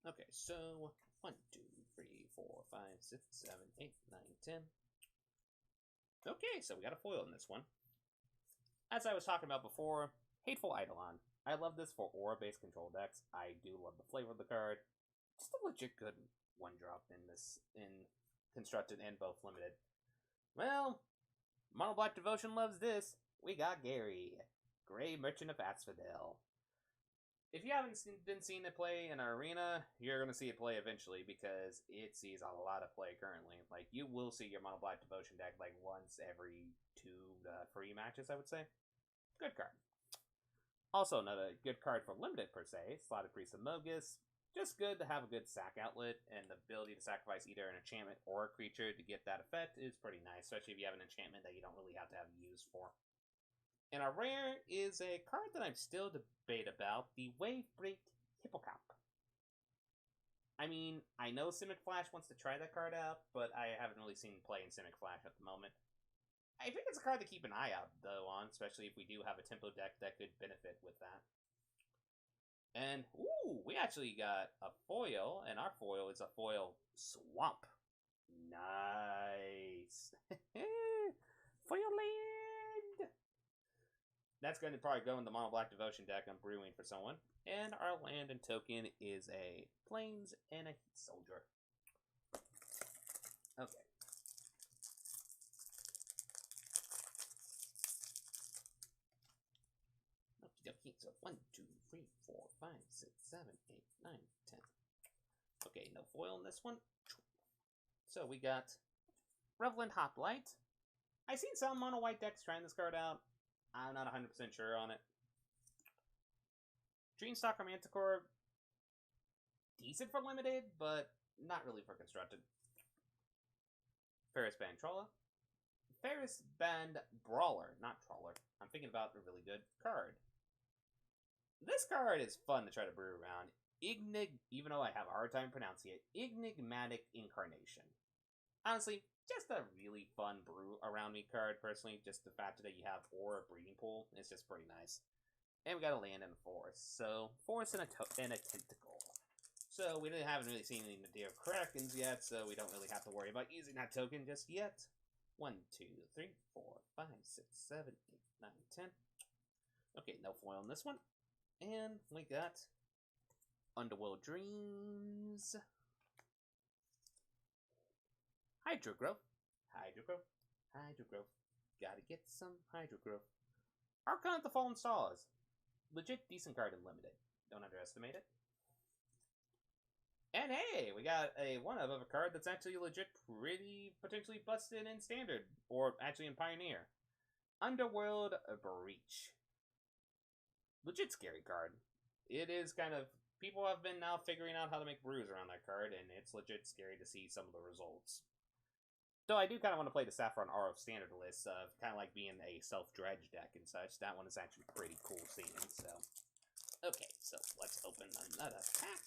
Okay, so 1, 2, 3, 4, 5, 6, 7, 8, 9, 10. Okay, so we got a foil in this one. As I was talking about before, Hateful Eidolon. I love this for aura-based control decks. I do love the flavor of the card. Just a legit good one-drop in this, in Constructed and both Limited. Well, Mono Black Devotion loves this. We got Gary, Grey Merchant of Asphodel. If you haven't been seeing it play in our arena, you're going to see it play eventually because it sees a lot of play currently. Like, you will see your Mono Black Devotion deck like once every 2 to 3 matches, I would say. Good card. Also, another good card for Limited per se, Slaughter Priest of Mogus. Just good to have a good sack outlet, and the ability to sacrifice either an enchantment or a creature to get that effect is pretty nice, especially if you have an enchantment that you don't really have to have use for. And our rare is a card that I'm still debate about, the Wavebreak Hippocamp. I mean, I know Simic Flash wants to try that card out, but I haven't really seen play in Simic Flash at the moment. I think it's a card to keep an eye out, though, on, especially if we do have a tempo deck that could benefit with that. And, ooh, we actually got a foil, and our foil is a foil Swamp. Nice. Foil land! That's going to probably go in the Mono Black Devotion deck I'm brewing for someone. And our land and token is a Plains and a Heat Soldier. Okay. Okay, so 1, 2, 3, 4, 5, 6, 7, 8, 9, 10. Okay, no foil in this one. So we got Revelant Hoplite. I've seen some mono white decks trying this card out. I'm not 100% sure on it. Dreamstalker Manticore. Decent for Limited, but not really for Constructed. Ferris Bantrola. Ferris Band Brawler, not Trawler. I'm thinking about a really good card. This card is fun to try to brew around. Even though I have a hard time pronouncing it, Enigmatic Incarnation. Honestly, just a really fun brew around me card, personally. Just the fact that you have Aura Breeding Pool is just pretty nice. And we got a land in a forest. So, forest and a tentacle. So, we haven't really seen any Nadir Krakens yet, so we don't really have to worry about using that token just yet. 1, 2, 3, 4, 5, 6, 7, 8, 9, 10. Okay, no foil on this one. And we got Underworld Dreams. Hydrogrowth. Hydrogrowth. Hydrogrowth. Gotta get some Hydrogrowth. Archon of the Fallen Stars. Legit decent card in Limited. Don't underestimate it. And hey, we got a one-of a card that's actually legit pretty potentially busted in Standard. Or actually in Pioneer. Underworld Breach. Legit scary card. It is kind of... People have been now figuring out how to make brews around that card, and it's legit scary to see some of the results. Though I do kind of want to play the Saffron Aura Standard list of kind of like being a self-dredge deck and such. That one is actually pretty cool seeing, so... Okay, so let's open another pack.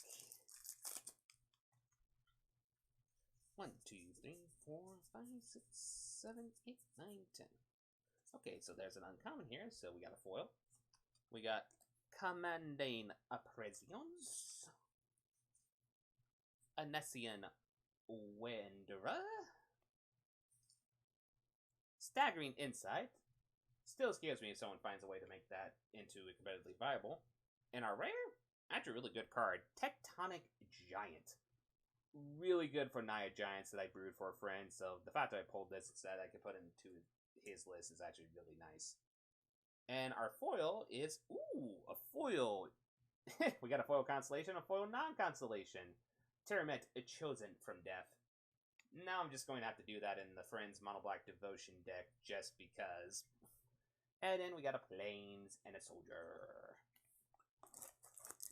1, 2, 3, 4, 5, 6, 7, 8, 9, 10. Okay, so there's an uncommon here, so we got a foil. We got Commanding Appreciations, Anessian Wanderer, Staggering Insight. Still scares me if someone finds a way to make that into competitively viable. And our rare, actually a really good card, Tectonic Giant. Really good for Naya Giants that I brewed for a friend, so the fact that I pulled this instead I could put into his list is actually really nice. And our foil is, ooh, a foil. We got a foil constellation, a foil non-constellation. Terramit, Chosen from Death. Now I'm just going to have to do that in the Friends Mono Black Devotion deck, just because. And then we got a Plains and a Soldier.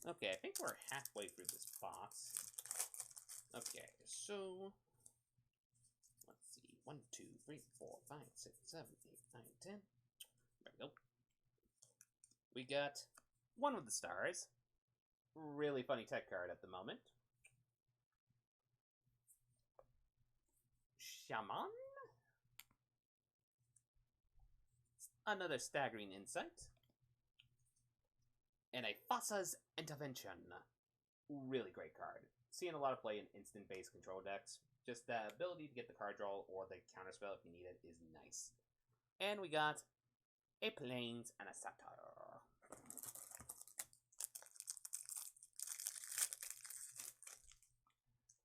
Okay, I think we're halfway through this box. Okay, so... Let's see. 1, 2, 3, 4, 5, 6, 7, 8, 9, 10. There we go. We got One with the Stars. Really funny tech card at the moment. Shaman. Another Staggering Insight. And a Fassa's Intervention. Really great card. Seeing a lot of play in instant-based control decks. Just the ability to get the card draw or the counterspell if you need it is nice. And we got a Plains and a Satire.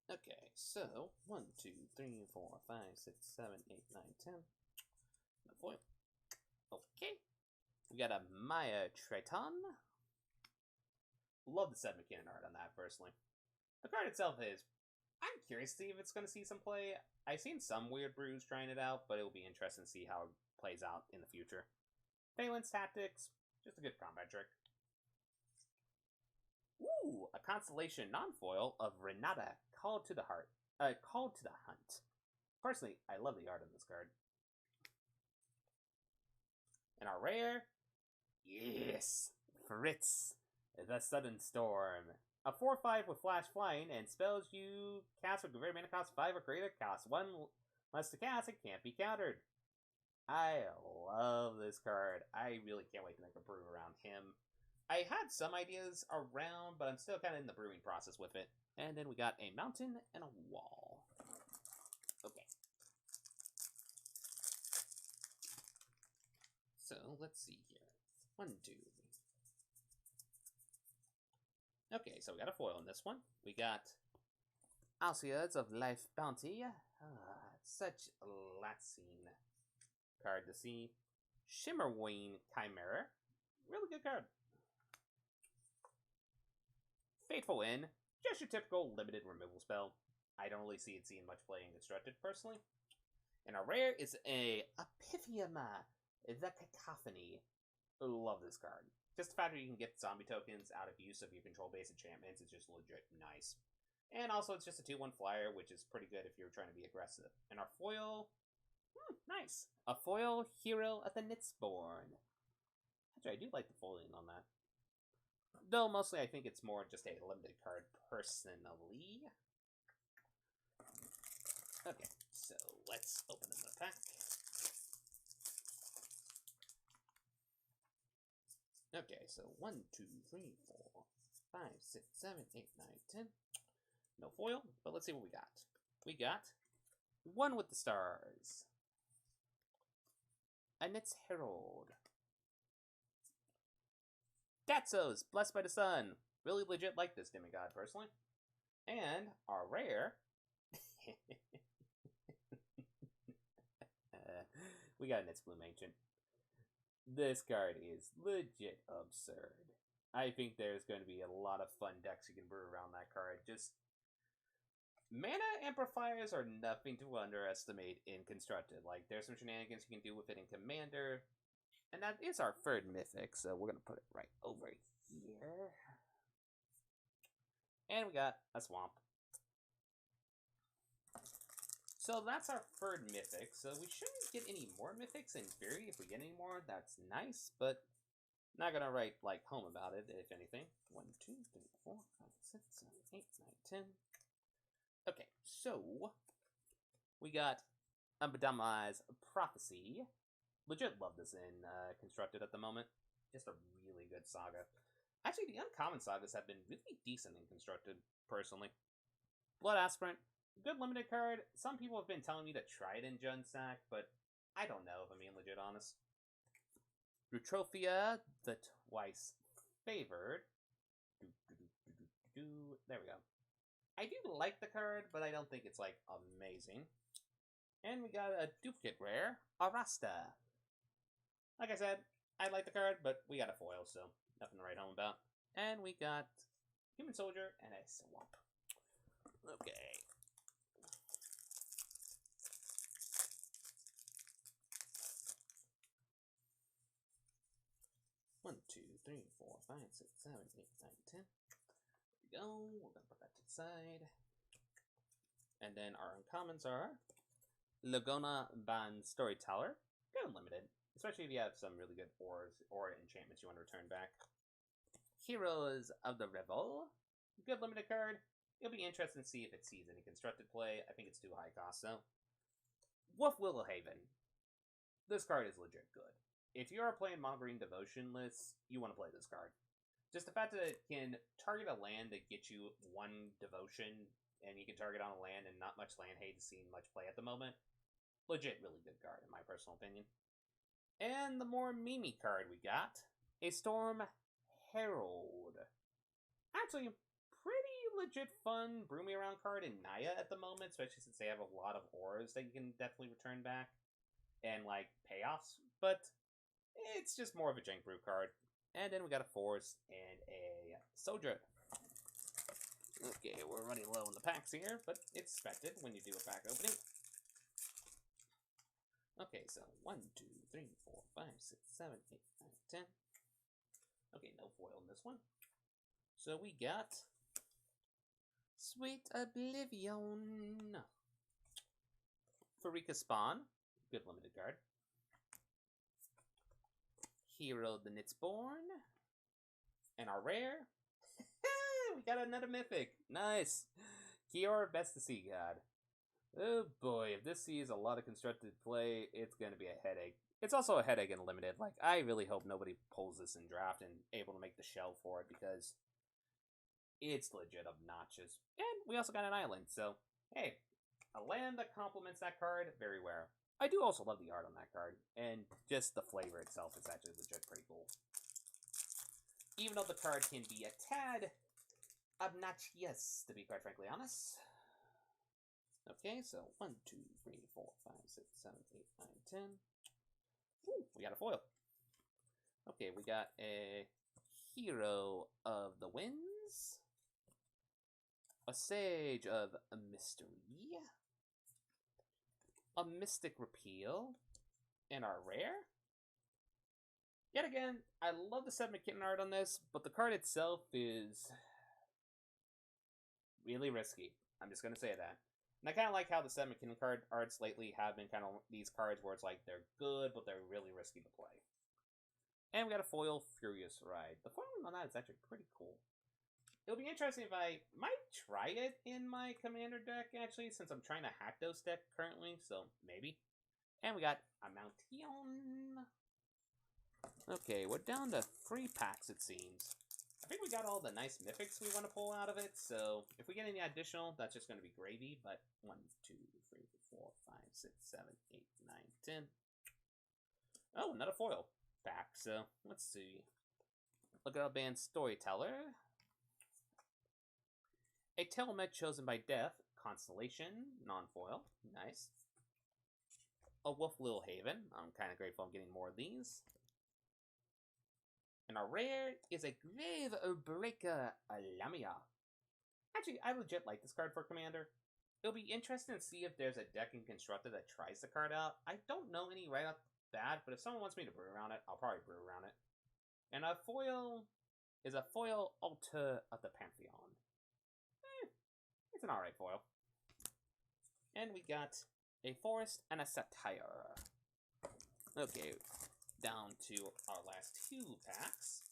Okay, so 1, 2, 3, 4, 5, 6, 7, 8, 9, 10. No foil. Okay. We got a Maya Triton. Love the Seth McKinnon art on that, personally. The card itself is... I'm curious to see if it's going to see some play. I've seen some weird brews trying it out, but it will be interesting to see how it plays out in the future. Phalanx Tactics. Just a good combat trick. Ooh, a Constellation non-foil of Renata, Called to the Heart. Called to the Hunt. Personally, I love the art on this card. And our rare... Yes! Fritz, the Sudden Storm. A 4/5 with Flash Flying, and spells you cast with very mana cost 5 or greater, cost 1 less to cast, it can't be countered. I love this card. I really can't wait to make a brew around him. I had some ideas around, but I'm still kind of in the brewing process with it. And then we got a mountain and a wall. Okay. So, let's see here. 1, 2, 3. Okay, so we got a foil in this one. We got Alciades of Life Bounty. Such a Latsine card to see. Shimmerwing Chimera. Really good card. Fateful Inn. Just your typical limited removal spell. I don't really see it seeing much play in Constructed, personally. And our rare is a Epiphiema, the Cacophony. Love this card. Just the fact that you can get zombie tokens out of use of your control-based enchantments is just legit nice. And also, it's just a 2/1 flyer, which is pretty good if you're trying to be aggressive. And our foil Nice. A foil Hero of the Knitsborn. Actually, I do like the foiling on that. Though, mostly I think it's more just a limited card, personally. Okay, so let's open the pack. Okay, so 1, 2, 3, 4, 5, 6, 7, 8, 9, 10. No foil, but let's see what we got. We got One with the Stars. A Knits Herald. Theros, Blessed by the Sun. Really legit like this demigod, personally. And our rare... we got a Knits Bloom Ancient. This card is legit absurd. I think there's going to be a lot of fun decks you can brew around that card. Just... mana amplifiers are nothing to underestimate in Constructed. Like, there's some shenanigans you can do with it in Commander. And that is our third mythic, so we're going to put it right over here. And we got a swamp. So that's our third mythic, so we shouldn't get any more mythics in theory. If we get any more, that's nice, but not going to write, like, home about it, if anything. 1, 2, 3, 4, 5, 6, 7, 8, 9, 10. Okay, so we got Abadamai's Prophecy. Legit love this in Constructed at the moment. Just a really good saga. Actually, the uncommon sagas have been really decent in Constructed, personally. Blood Aspirant, good limited card. Some people have been telling me to try it in Junsack, but I don't know if I'm being legit honest. Rutrophia, the Twice Favored. There we go. I do like the card, but I don't think it's, like, amazing. And we got a duplicate rare, Arasta. Like I said, I like the card, but we got a foil, so nothing to write home about. And we got Human Soldier and a Swamp. Okay. One, 2, 3, 4, 5, 6, 7, 8, 9, 10. There we go. We're gonna put that to the side. And then our uncommons are Lagona Ban Storyteller. Good limited. Especially if you have some really good ores or enchantments you want to return back. Heroes of the Revel. Good limited card. It'll be interesting to see if it sees any Constructed play. I think it's too high cost, though. Wolf Willowhaven. This card is legit good. If you are playing Mono Green Devotion lists, you want to play this card. Just the fact that it can target a land to get you 1 Devotion, and you can target on a land and not much land hate seeing much play at the moment. Legit really good card, in my personal opinion. And the more memey card we got, a Storm Herald. Actually, pretty legit fun brew me around card in Naya at the moment, especially since they have a lot of ores that you can definitely return back. And, like, payoffs. But it's just more of a jank brew card. And then we got a Force and a Soldier. Okay, we're running low on the packs here, but it's expected when you do a pack opening. Okay, so 1, 2, 3, 4, 5, 6, 7, 8, 9, 10. Okay, no foil in this one. So we got Sweet Oblivion. Farika Spawn, good limited card. Hero the Knitsborn. And our rare. We got another mythic. Nice. Kiora Best to See God. Oh boy, if this sees a lot of Constructed play, it's going to be a headache. It's also a headache in Limited. Like, I really hope nobody pulls this in Draft and able to make the shell for it, because it's legit obnoxious. And we also got an island, so, hey, a land that complements that card, very rare. I do also love the art on that card, and just the flavor itself is actually legit pretty cool. Even though the card can be a tad obnoxious, to be quite frankly honest. Okay, so 1, 2, 3, 4, 5, 6, 7, 8, 9, 10. Ooh, we got a foil. Okay, we got a Hero of the Winds. A Sage of Mystery. A Mystic Repeal. And our rare. Yet again, I love the Sediment Kitten art on this, but the card itself is really risky. I'm just going to say that. And I kind of like how the 7 card arts lately have been kind of these cards where it's like they're good, but they're really risky to play. And we got a foil Furious Ride. The foiling on that is actually pretty cool. It'll be interesting if I might try it in my commander deck, actually, since I'm trying to hack those deck currently, so maybe. And we got a Mountain. Okay, we're down to 3 packs, it seems. I think we got all the nice mythics we want to pull out of it, so if we get any additional, that's just going to be gravy, but 1, 2, 3, 4, 5, 6, 7, 8, 9, 10. Oh, another foil pack, so let's see. Look at our band Storyteller. A Telmet chosen by death, Constellation, non-foil, nice. A Wolf Little Haven, I'm kind of grateful I'm getting more of these. And our rare is a Grave Breaker Lamia. Actually, I legit like this card for Commander. It'll be interesting to see if there's a deck in Constructed that tries the card out. I don't know any right off the bat, but if someone wants me to brew around it, I'll probably brew around it. And a foil is a foil Altar of the Pantheon. It's an alright foil. And we got a Forest and a Satire. Okay, down to our last 2 packs.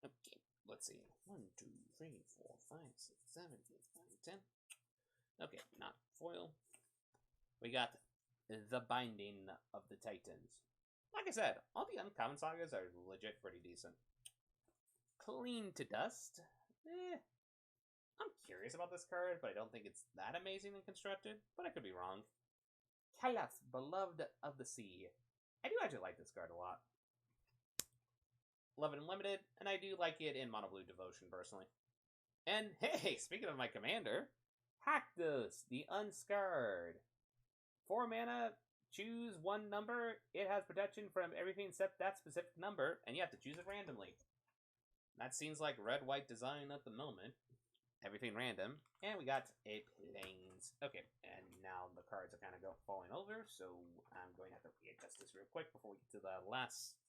Okay, let's see. 1, 2, 3, 4, 5, 6, 7, 8, 9, 10. Okay, not foil. We got the Binding of the Titans. Like I said, all the uncommon sagas are legit pretty decent. Clean to Dust. I'm curious about this card, but I don't think it's that amazing and constructed, but I could be wrong. Caliph, Beloved of the Sea. I do actually like this card a lot. Love it Unlimited, and I do like it in Mono Blue Devotion, personally. And hey, speaking of my commander, Haktos, the Unscarred. 4 mana, choose 1 number. It has protection from everything except that specific number, and you have to choose it randomly. That seems like red-white design at the moment. Everything random. And we got a Plains. Okay, and now the cards are kind of falling over, so I'm going to have to readjust this real quick before we get to the last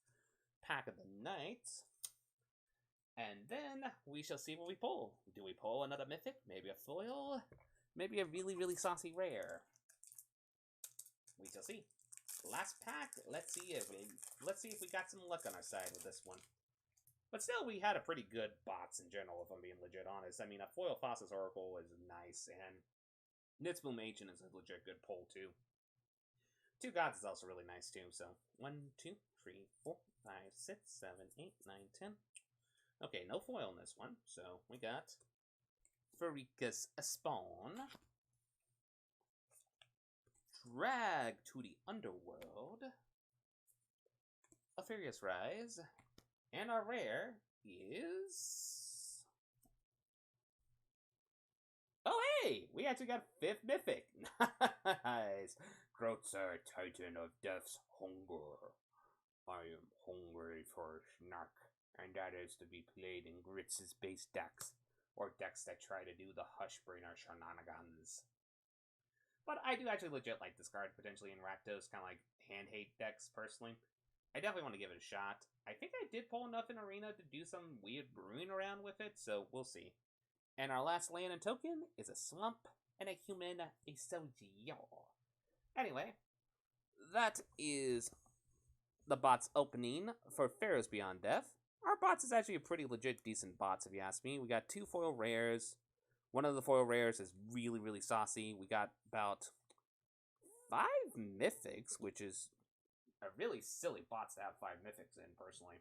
pack of the night. And then we shall see what we pull. Do we pull another mythic? Maybe a foil? Maybe a really, really saucy rare? We shall see. Last pack. Let's see if we got some luck on our side with this one. But still, we had a pretty good box in general, if I'm being legit honest. I mean, a foil Fossil Oracle is nice, and Nitzboom Ancient is a legit good pull, too. 2 Gods is also really nice, too. So, 1, 2, 3, 4, 5, 6, 7, 8, 9, 10. Okay, no foil in this one. So, we got Farika's Spawn. Drag to the Underworld. A Furious Rise. And our rare is... Oh, hey! We actually got 5th Mythic. Nice. Grotzer, Titan of Death's Hunger. I am hungry for a snack, and that is to be played in Gritz's base decks, or decks that try to do the Hushbringer shenanigans. But I do actually legit like this card, potentially in Rakdos, kind of like hand-hate decks, personally. I definitely want to give it a shot. I think I did pull enough in Arena to do some weird brewing around with it, so we'll see. And our last land and token is a Swamp and a Human, a Sojio. Anyway, that is the bot's opening for Theros Beyond Death. Our bots is actually a pretty legit decent bots, if you ask me. We got 2 foil rares. One of the foil rares is really, really saucy. We got about 5 mythics, which is a really silly bots to have 5 mythics in, personally.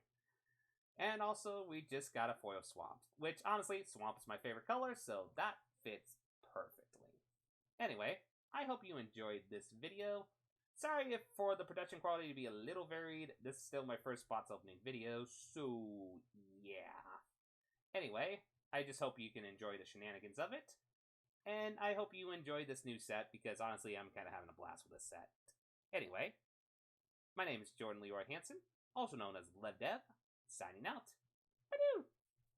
And also, we just got a foil Swamp, which, honestly, Swamp is my favorite color, so that fits perfectly. Anyway, I hope you enjoyed this video. Sorry if for the production quality to be a little varied. This is still my first bots opening video, so yeah. Anyway, I just hope you can enjoy the shenanigans of it. And I hope you enjoy this new set, because honestly, I'm kind of having a blast with this set. Anyway, my name is Jordan Leroy Hansen, also known as LevDev, signing out. Adieu!